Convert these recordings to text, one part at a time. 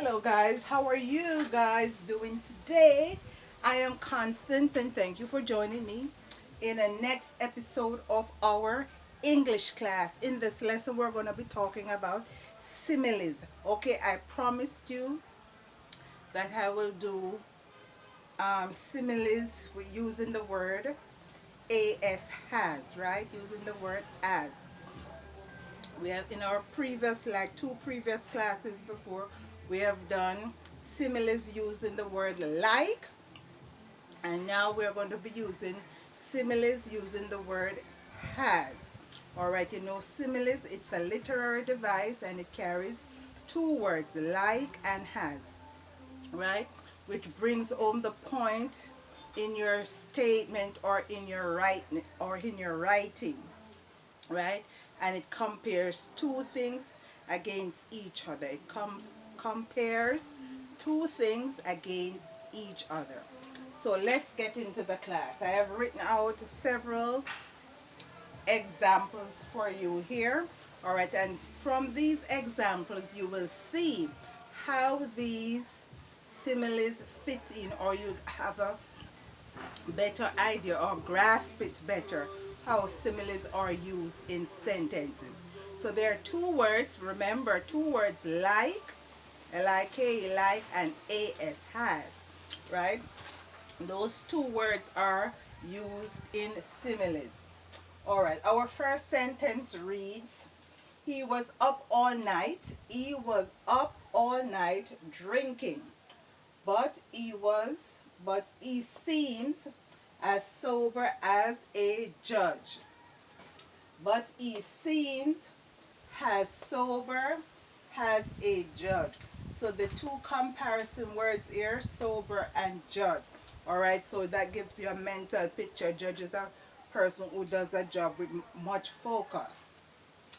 Hello guys, how are you guys doing today? I am Constance and thank you for joining me in the next episode of our English class. In this lesson we're going to be talking about similes. Okay, I promised you that I will do similes with using the word has, right? Using the word as. We have in our previous, like two previous classes before, we have done similes using the word like, and now we're going to be using similes using the word has. All right, you know, similes, it's a literary device and it carries two words, like and has, right? Which brings home the point in your statement or in your writing, right? And it compares two things against each other. It compares two things against each other. So let's get into the class. I have written out several examples for you here. All right, and from these examples you will see how these similes fit in, or you have a better idea or grasp it better how similes are used in sentences. So there are two words, remember, two words, like, L-I-K, like, and A-S, has, right? Those two words are used in similes. All right, our first sentence reads, he was up all night. He was up all night drinking, but he seems as sober as a judge. But he seems as sober as a judge. So the two comparison words here, sober and judge. All right, so that gives you a mental picture. Judge is a person who does a job with much focus.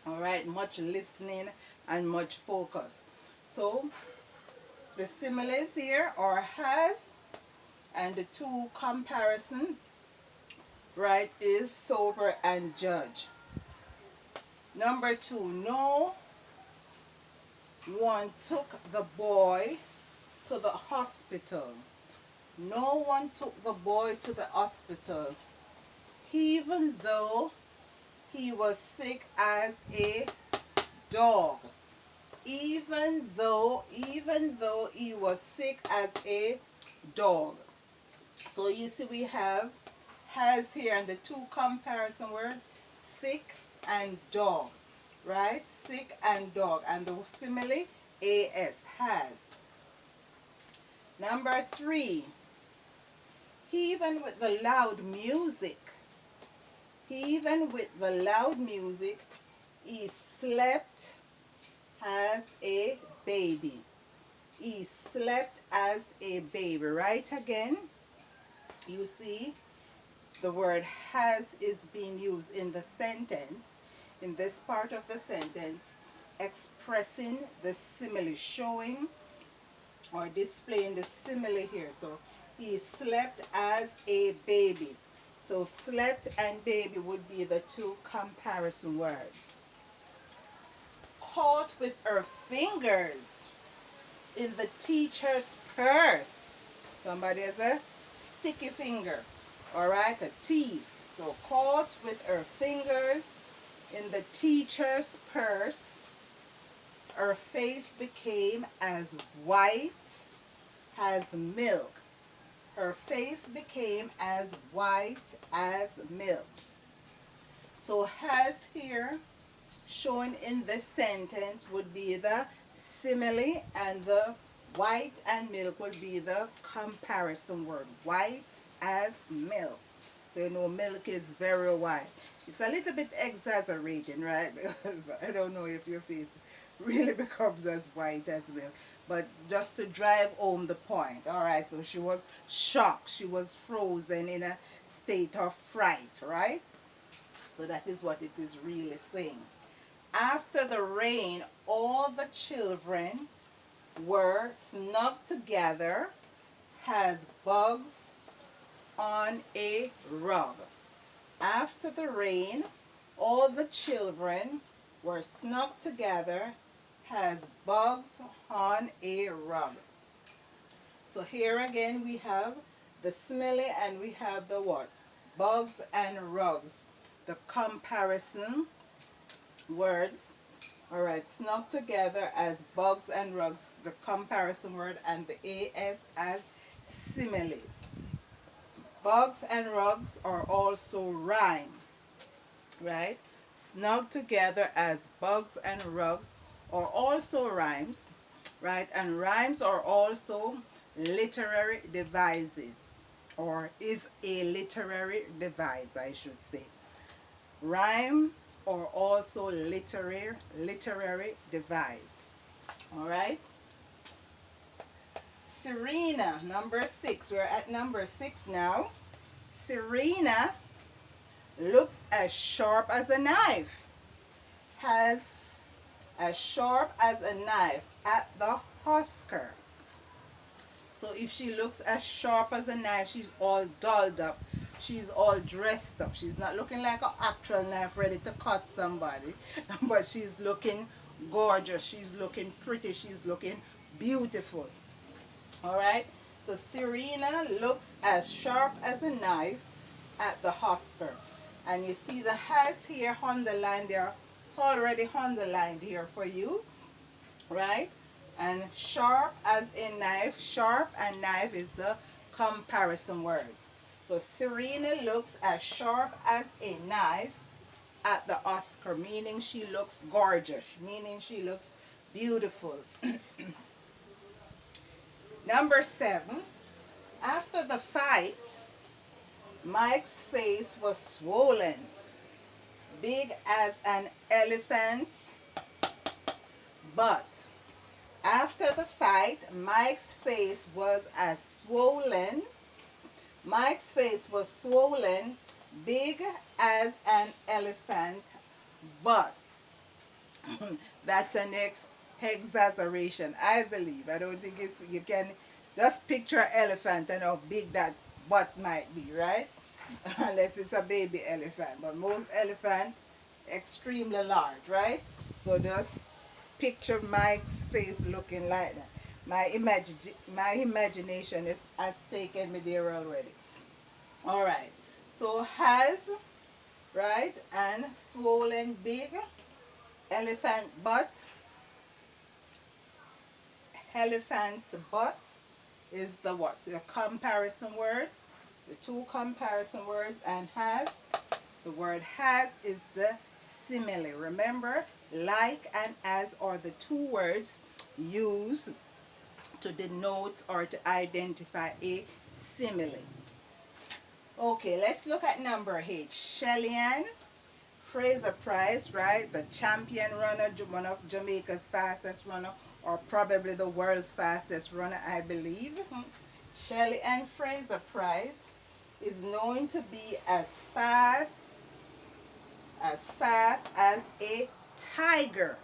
All right, much listening and much focus. So the similes here are has, and the two comparison, right, is sober and judge. Number two, no one took the boy to the hospital. No one took the boy to the hospital, even though he was sick as a dog. Even though he was sick as a dog. So you see we have has here and the two comparison words, sick and dog, right? Sick and dog, and the simile as, has. Number three, even with the loud music, even with the loud music, he slept as a baby. He slept as a baby. Right again, you see the word has is being used in the sentence, in this part of the sentence, expressing the simile, showing or displaying the simile here. So he slept as a baby. So slept and baby would be the two comparison words. Caught with her fingers in the teacher's purse. Somebody has a sticky finger. All right, a teeth. So caught with her fingers in the teacher's purse, her face became as white as milk. Her face became as white as milk. So has here shown in this sentence would be the simile, and the white and milk would be the comparison word. White as milk. So you know milk is very white. It's a little bit exaggerating, right? Because I don't know if your face really becomes as white as milk. But just to drive home the point. Alright, so she was shocked. She was frozen in a state of fright, right? So that is what it is really saying. After the rain, all the children were snug together as bugs on a rug. After the rain, all the children were snug together has bugs on a rug. So here again we have the simile and we have the what? Bugs and rugs. The comparison words. Alright, snug together as bugs and rugs, the comparison word, and the as similes. Bugs and rugs are also rhyme, right? Snug together as bugs and rugs are also rhymes, right? And rhymes are also literary devices, or is a literary device, I should say. Rhymes are also literary device. All right. Serena, number 6. We're at number 6 now. Serena looks as sharp as a knife. Has as sharp as a knife at the husker. So if she looks as sharp as a knife, she's all dolled up. She's all dressed up. She's not looking like an actual knife ready to cut somebody. But she's looking gorgeous. She's looking pretty. She's looking beautiful. Alright? So Serena looks as sharp as a knife at the husker. And you see the has here underlined. They're already underlined here for you. Right? And sharp as a knife, sharp and knife is the comparison words. So Serena looks as sharp as a knife at the Oscar, meaning she looks gorgeous, meaning she looks beautiful. Number 7, after the fight, Mike's face was swollen, big as an elephant's butt. After the fight, Mike's face was as swollen. Mike's face was swollen, big as an elephant butt. That's an exaggeration, I believe. I don't think it's, you can just picture an elephant and how big that butt might be, right? Unless it's a baby elephant. But most elephants, extremely large, right? So just picture Mike's face looking like that. My imagination has taken me there already. Alright. So has, right, and swollen big, elephant butt. Elephant's butt is the what? The comparison words. The two comparison words. And has, the word has is the simile. Remember, like and as are the two words used to denote or to identify a simile. Okay, let's look at number 8. Shelly-Ann Fraser-Pryce, right? The champion runner, one of Jamaica's fastest runner, or probably the world's fastest runner, I believe. Shelly-Ann Fraser-Pryce is known to be as fast as a tiger.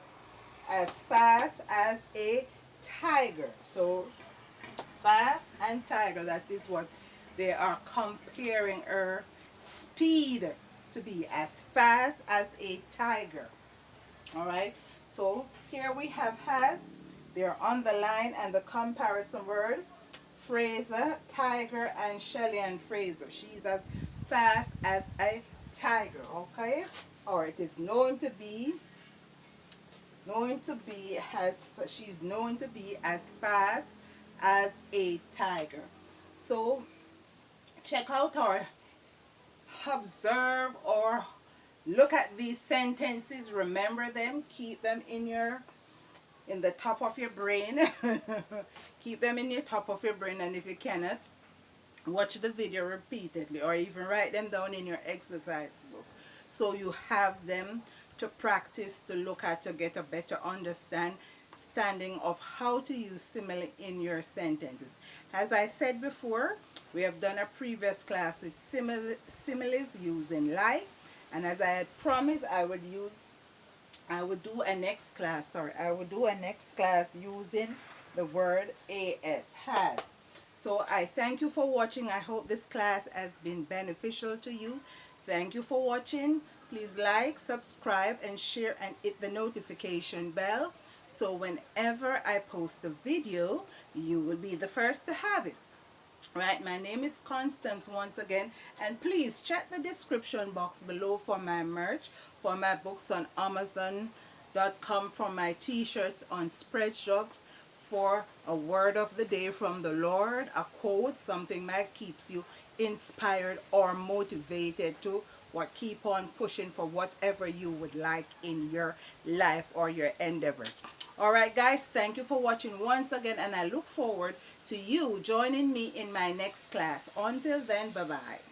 As fast as a tiger. So fast and tiger, that is what they are comparing her speed to be, as fast as a tiger. Alright, so here we have has, they're on the line, and the comparison word Fraser, tiger, and Shelly-Ann Fraser. She's as fast as a tiger, okay? Or it is known to be she's known to be as fast as a tiger. So check out or observe or look at these sentences, remember them, keep them in the top of your brain. Keep them in your top of your brain, and if you cannot, watch the video repeatedly or even write them down in your exercise book so you have them to practice, to look at, to get a better understanding of how to use simile in your sentences. As I said before, we have done a previous class with similes using like, and as I had promised, I would do a next class using the word has. So I thank you for watching. I hope this class has been beneficial to you. Thank you for watching. Please like, subscribe, and share, and hit the notification bell so whenever I post a video, you will be the first to have it. Right, my name is Constance once again, and please check the description box below for my merch, for my books on Amazon.com, for my t-shirts on Spreadshops, for a word of the day from the Lord, a quote, something that keeps you inspired or motivated to what keep on pushing for whatever you would like in your life or your endeavors. Alright guys, thank you for watching once again, and I look forward to you joining me in my next class. Until then, bye-bye.